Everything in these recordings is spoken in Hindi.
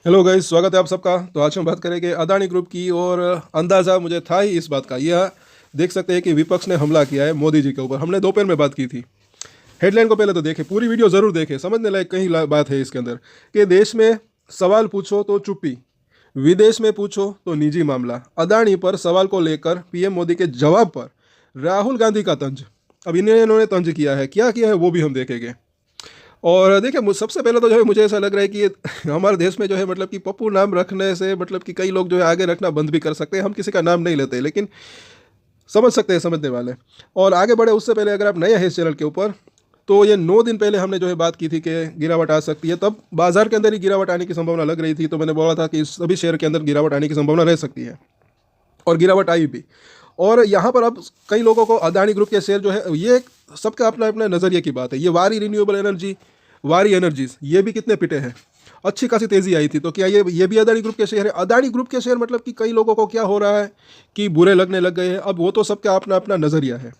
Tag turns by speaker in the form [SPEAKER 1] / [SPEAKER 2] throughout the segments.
[SPEAKER 1] हेलो गाइस, स्वागत है आप सबका। तो आज हम बात करेंगे अदानी ग्रुप की। और अंदाज़ा मुझे था ही इस बात का। यह देख सकते हैं कि विपक्ष ने हमला किया है मोदी जी के ऊपर। हमने दोपहर में बात की थी। हेडलाइन को पहले तो देखें, पूरी वीडियो ज़रूर देखें, समझने लायक कई बात है इसके अंदर। कि देश में सवाल पूछो तो चुप्पी, विदेश में पूछो तो निजी मामला। अदानी पर सवाल को लेकर पीएम मोदी के जवाब पर राहुल गांधी का तंज। अब इन्होंने तंज किया है, क्या किया है वो भी हम देखेंगे। और देखिए, सबसे पहले तो जो है मुझे ऐसा लग रहा है कि हमारे देश में जो है मतलब कि पप्पू नाम रखने से मतलब कि कई लोग जो है आगे रखना बंद भी कर सकते हैं। हम किसी का नाम नहीं लेते, लेकिन समझ सकते हैं समझने वाले। और आगे बढ़े उससे पहले अगर आप नए हैं इस चैनल के ऊपर, तो ये 9 दिन पहले हमने जो है बात की थी कि गिरावट आ सकती है। तब बाजार के अंदर ही गिरावट आने की संभावना लग रही थी। तो मैंने बोला था कि सभी शेयर के अंदर गिरावट आने की संभावना रह सकती है, और गिरावट आई भी। और यहाँ पर अब कई लोगों को अदानी ग्रुप के शेयर जो है, ये सबका अपना अपना नज़रिए की बात है। ये वारी रिन्यूएबल एनर्जी, वारी एनर्जीज, ये भी कितने पिटे हैं, अच्छी खासी तेज़ी आई थी। तो क्या ये भी अदानी ग्रुप के शेयर है? अदानी ग्रुप के शेयर मतलब कि कई लोगों को क्या हो रहा है कि बुरे लगने लग गए हैं। अब वो तो सबका अपना अपना नज़रिया है,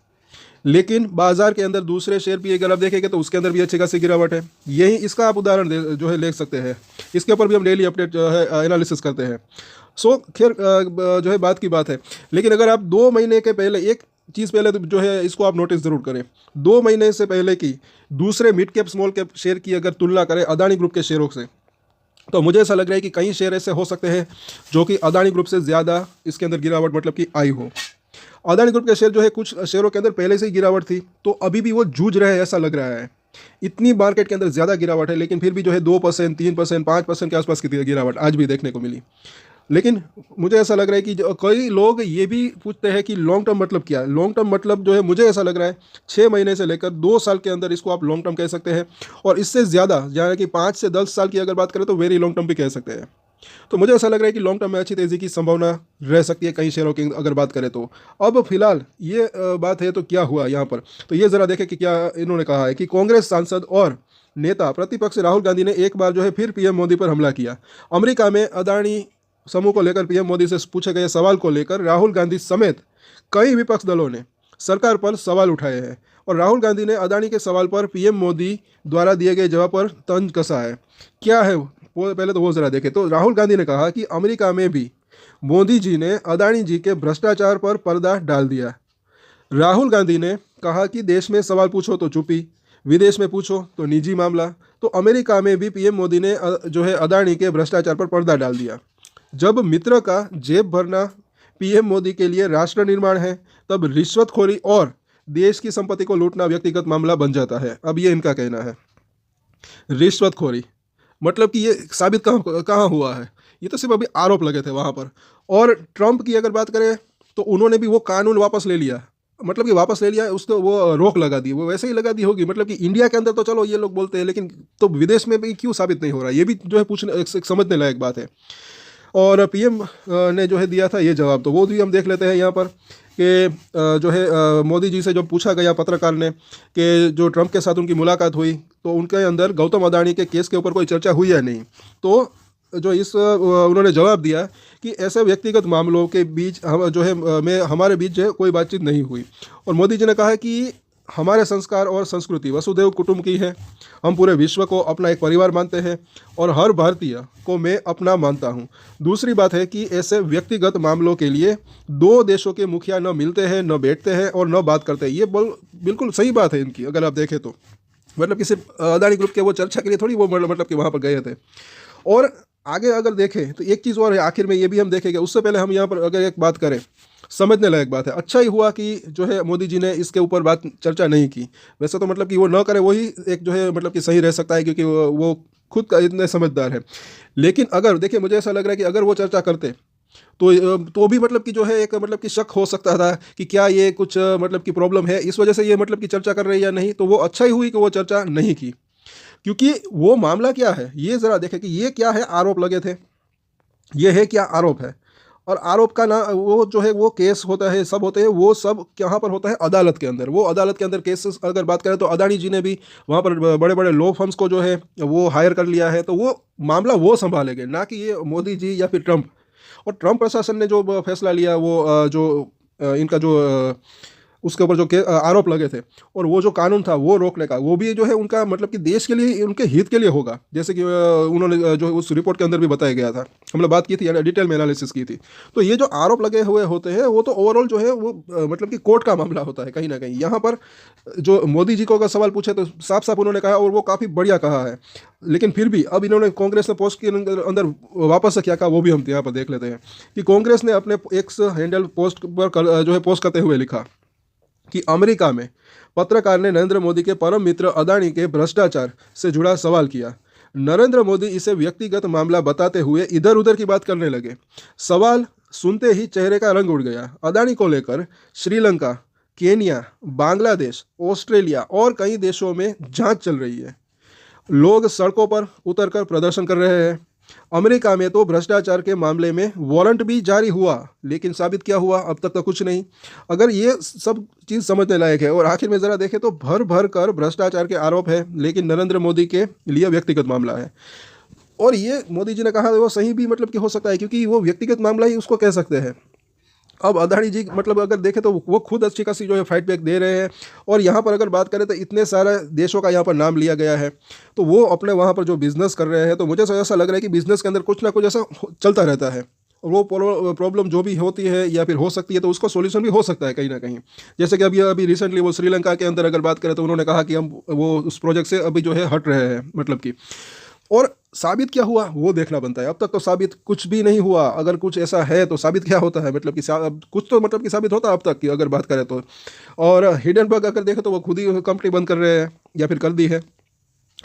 [SPEAKER 1] लेकिन बाजार के अंदर दूसरे शेयर भी अगर आप देखेंगे तो उसके अंदर भी अच्छी खासी गिरावट है। यही इसका आप उदाहरण जो है ले सकते हैं। इसके ऊपर भी हम डेली अपडेट जो है एनालिसिस करते हैं। खैर जो है बात की बात है। लेकिन अगर आप 2 महीने के पहले एक चीज़ पहले तो जो है इसको आप नोटिस ज़रूर करें। 2 महीने से पहले की दूसरे mid cap small cap share की अगर तुलना करें अदानी ग्रुप के शेयरों से, तो मुझे ऐसा लग रहा है कि कई शेयर ऐसे हो सकते हैं जो कि अदानी ग्रुप से ज़्यादा इसके अंदर गिरावट मतलब कि आई हो। अदानी ग्रुप के शेयर जो है, कुछ शेयरों के अंदर पहले से ही गिरावट थी, तो अभी भी वो जूझ रहे हैं ऐसा लग रहा है। इतनी मार्केट के अंदर ज़्यादा गिरावट है, लेकिन फिर भी जो है 2%, 3%, 5% के आसपास की गिरावट आज भी देखने को मिली। लेकिन मुझे ऐसा लग रहा है कि जो कई लोग ये भी पूछते हैं कि लॉन्ग टर्म मतलब क्या है। लॉन्ग टर्म मतलब जो है मुझे ऐसा लग रहा है 6 महीने से लेकर 2 साल के अंदर इसको आप लॉन्ग टर्म कह सकते हैं। और इससे ज़्यादा यानी कि 5 से 10 साल की अगर बात करें तो वेरी लॉन्ग टर्म भी कह सकते हैं। तो मुझे ऐसा लग रहा है कि लॉन्ग टर्म में अच्छी तेज़ी की संभावना रह सकती है कई शेयरों की अगर बात करें तो। अब फिलहाल ये बात है, तो क्या हुआ यहाँ पर, तो ये ज़रा देखें कि क्या इन्होंने कहा है। कि कांग्रेस सांसद और नेता प्रतिपक्ष राहुल गांधी ने एक बार जो है फिर पीएम मोदी पर हमला किया। अमेरिका में अदानी समूह को लेकर पीएम मोदी से पूछे गए सवाल को लेकर राहुल गांधी समेत कई विपक्ष दलों ने सरकार पर सवाल उठाए हैं। और राहुल गांधी ने अदानी के सवाल पर पीएम मोदी द्वारा दिए गए जवाब पर तंज कसा है। क्या है वो पहले तो वो ज़रा देखें। तो राहुल गांधी ने कहा कि अमेरिका में भी मोदी जी ने अदानी जी के भ्रष्टाचार पर पर्दा डाल दिया। राहुल गांधी ने कहा कि देश में सवाल पूछो तो चुप्पी, विदेश में पूछो तो निजी मामला। तो अमेरिका में भी पीएम मोदी ने जो है अदानी के भ्रष्टाचार पर पर्दा डाल दिया। जब मित्र का जेब भरना पीएम मोदी के लिए राष्ट्र निर्माण है, तब रिश्वतखोरी और देश की संपत्ति को लूटना व्यक्तिगत मामला बन जाता है। अब ये इनका कहना है। रिश्वतखोरी मतलब कि ये साबित कहाँ कहाँ हुआ है? ये तो सिर्फ अभी आरोप लगे थे वहाँ पर। और ट्रंप की अगर बात करें तो उन्होंने भी वो कानून वापस ले लिया। मतलब कि वापस ले लिया, उसको वो रोक लगा दी। वो वैसे ही लगा दी होगी। मतलब कि इंडिया के अंदर तो चलो ये लोग बोलते हैं, लेकिन तो विदेश में भी क्यों साबित नहीं हो रहा? ये भी जो है पूछने एक समझने लायक बात है। और पीएम ने जो है दिया था ये जवाब, तो वो भी हम देख लेते हैं यहाँ पर। कि जो है मोदी जी से जो पूछा गया पत्रकार ने कि जो ट्रंप के साथ उनकी मुलाकात हुई, तो उनके अंदर गौतम अदानी के केस के ऊपर कोई चर्चा हुई या नहीं। तो जो उन्होंने जवाब दिया कि ऐसे व्यक्तिगत मामलों के बीच हम जो है में हमारे बीच जो है कोई बातचीत नहीं हुई। और मोदी जी ने कहा कि हमारे संस्कार और संस्कृति वसुधैव कुटुंब की है। हम पूरे विश्व को अपना एक परिवार मानते हैं और हर भारतीय को मैं अपना मानता हूं। दूसरी बात है कि ऐसे व्यक्तिगत मामलों के लिए दो देशों के मुखिया न मिलते हैं, न बैठते हैं और न बात करते हैं। ये बिल्कुल सही बात है इनकी अगर आप देखें तो। मतलब कि सिर्फ अदानी ग्रुप के वो चर्चा के लिए थोड़ी वो मतलब कि वहाँ पर गए थे। और आगे अगर देखें तो एक चीज़ और है, आखिर में ये भी हम देखेंगे। उससे पहले हम यहाँ पर अगर एक बात करें, समझने लायक बात है। अच्छा ही हुआ कि जो है मोदी जी ने इसके ऊपर बात चर्चा नहीं की। वैसे तो मतलब कि वो न करे वही एक जो है मतलब कि सही रह सकता है, क्योंकि वो खुद का इतने समझदार है। लेकिन अगर देखिए, मुझे ऐसा लग रहा है कि अगर वो चर्चा करते तो भी मतलब कि जो है एक मतलब कि शक हो सकता था कि क्या ये कुछ मतलब कि प्रॉब्लम है, इस वजह से ये मतलब कि चर्चा कर रहे हैं या नहीं। तो वो अच्छा ही हुई कि वो चर्चा नहीं की। क्योंकि वो मामला क्या है ये ज़रा देखें कि ये क्या है। आरोप लगे थे, ये है क्या आरोप है। और आरोप का ना वो जो है वो केस होता है, सब होते हैं, वो सब कहाँ पर होता है? अदालत के अंदर। वो अदालत के अंदर केसेस अगर बात करें तो अदानी जी ने भी वहाँ पर बड़े बड़े लॉ फर्म्स को जो है वो हायर कर लिया है। तो वो मामला वो संभालेंगे, ना कि ये मोदी जी या फिर ट्रंप। और ट्रंप प्रशासन ने जो फैसला लिया वो इनका जो उसके ऊपर जो आरोप लगे थे, और वो जो कानून था वो रोकने का, वो भी जो है उनका मतलब कि देश के लिए, उनके हित के लिए होगा, जैसे कि उन्होंने जो उस रिपोर्ट के अंदर भी बताया गया था, हमने बात की थी, डिटेल में एनालिसिस की थी। तो ये जो आरोप लगे हुए होते हैं वो तो ओवरऑल जो है वो मतलब कि कोर्ट का मामला होता है कहीं ना कहीं। यहाँ पर जो मोदी जी को अगर सवाल पूछे तो साफ साफ उन्होंने कहा, और वो काफ़ी बढ़िया कहा है। लेकिन फिर भी अब इन्होंने कांग्रेस ने पोस्ट के अंदर वापस से क्या कहा वो भी हम यहाँ पर देख लेते हैं कि कांग्रेस ने अपने एक्स हैंडल पोस्ट पर जो है पोस्ट करते हुए लिखा कि अमेरिका में पत्रकार ने नरेंद्र मोदी के परम मित्र अदानी के भ्रष्टाचार से जुड़ा सवाल किया। नरेंद्र मोदी इसे व्यक्तिगत मामला बताते हुए इधर उधर की बात करने लगे। सवाल सुनते ही चेहरे का रंग उड़ गया। अदानी को लेकर श्रीलंका, केन्या, बांग्लादेश, ऑस्ट्रेलिया और कई देशों में जांच चल रही है। लोग सड़कों पर उतरकर प्रदर्शन कर रहे हैं। अमेरिका में तो भ्रष्टाचार के मामले में वारंट भी जारी हुआ, लेकिन साबित क्या हुआ? अब तक तो कुछ नहीं। अगर ये सब चीज़ समझने लायक है, और आखिर में ज़रा देखें तो भर भर कर भ्रष्टाचार के आरोप है, लेकिन नरेंद्र मोदी के लिए व्यक्तिगत मामला है। और ये मोदी जी ने कहा वो सही भी मतलब कि हो सकता है, क्योंकि वो व्यक्तिगत मामला ही उसको कह सकते हैं। अब अदानी जी मतलब अगर देखें तो वो खुद अच्छी खासी जो है फाइट बैक दे रहे हैं, और यहाँ पर अगर बात करें तो इतने सारे देशों का यहाँ पर नाम लिया गया है, तो वो अपने वहाँ पर जो बिज़नेस कर रहे हैं, तो मुझे ऐसा लग रहा है कि बिज़नेस के अंदर कुछ ना कुछ ऐसा चलता रहता है, और वो प्रॉब्लम जो भी होती है या फिर हो सकती है तो उसका सॉल्यूशन भी हो सकता है कहीं ना कहीं। जैसे कि अभी रिसेंटली वो श्रीलंका के अंदर अगर बात करें तो उन्होंने कहा कि हम वो उस प्रोजेक्ट से अभी जो है हट रहे हैं, मतलब कि, और साबित क्या हुआ वो देखना बनता है। अब तक तो साबित कुछ भी नहीं हुआ। अगर कुछ ऐसा है तो साबित क्या होता है, मतलब कि कुछ तो मतलब कि साबित होता है अब तक की अगर बात करें तो। और हिडनबर्ग अगर देखें तो वो खुद ही कंपनी बंद कर रहे हैं या फिर कर दी है,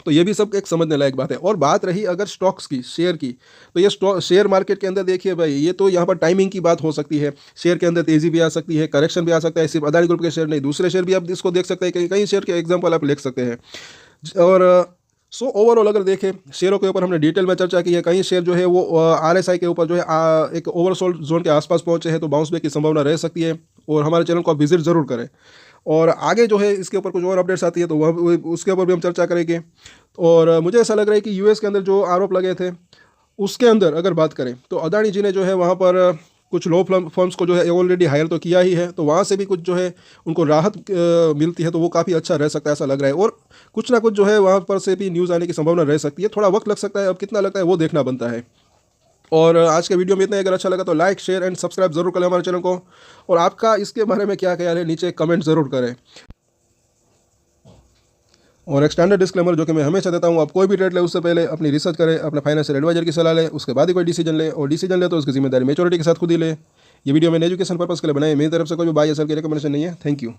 [SPEAKER 1] तो ये भी सब एक समझने लायक बात है। और बात रही अगर स्टॉक्स की, शेयर की, तो ये शेयर मार्केट के अंदर देखिए भाई, ये तो यहाँ पर टाइमिंग की बात हो सकती है। शेयर के अंदर तेजी भी आ सकती है, करेक्शन भी आ सकता है। सिर्फ अदानी ग्रुप के शेयर नहीं, दूसरे शेयर भी आप इसको देख सकते हैं, कई शेयर के एग्जाम्पल आप लिख सकते हैं। और सो ओवरऑल अगर देखें शेयरों के ऊपर हमने डिटेल में चर्चा की है। कई शेयर जो है वो RSI के ऊपर जो है एक ओवरसोल्ड जोन के आसपास पहुंचे हैं, तो बाउंस बैक की संभावना रह सकती है। और हमारे चैनल को आप विजिट ज़रूर करें, और आगे जो है इसके ऊपर कुछ और अपडेट्स आती है तो वह उसके ऊपर भी हम चर्चा करेंगे। और मुझे ऐसा लग रहा है कि US के अंदर जो आरोप लगे थे उसके अंदर अगर बात करें तो अदानी जी ने जो है वहाँ पर कुछ लो फर्म्स को जो है ऑलरेडी हायर तो किया ही है, तो वहाँ से भी कुछ जो है उनको राहत मिलती है, तो वो काफ़ी अच्छा रह सकता है ऐसा लग रहा है। और कुछ ना कुछ जो है वहाँ पर से भी न्यूज़ आने की संभावना रह सकती है। थोड़ा वक्त लग सकता है, अब कितना लगता है वो देखना बनता है। और आज के वीडियो में इतना ही। अगर अच्छा लगा तो लाइक, शेयर एंड सब्सक्राइब जरूर करें हमारे चैनल को, और आपका इसके बारे में क्या ख्याल है नीचे कमेंट जरूर करें। और एक स्टैंडर्ड डिस्क्लेमर जो कि मैं हमेशा देता हूँ, आप कोई भी ट्रेड ले उससे पहले अपनी रिसर्च करें, अपने फाइनेंशियल एडवाइजर की सलाह लें, उसके बाद ही कोई डिसीजन ले, और डिसीजन ले तो उसकी जिम्मेदारी मैच्योरिटी के साथ खुद ही ले। ये वीडियो मैंने एजुकेशन पर्पस के लिए बनाई, मेरी तरफ से कोई भी बाय या सेल की रिकमेंडेशन नहीं है। Thank you.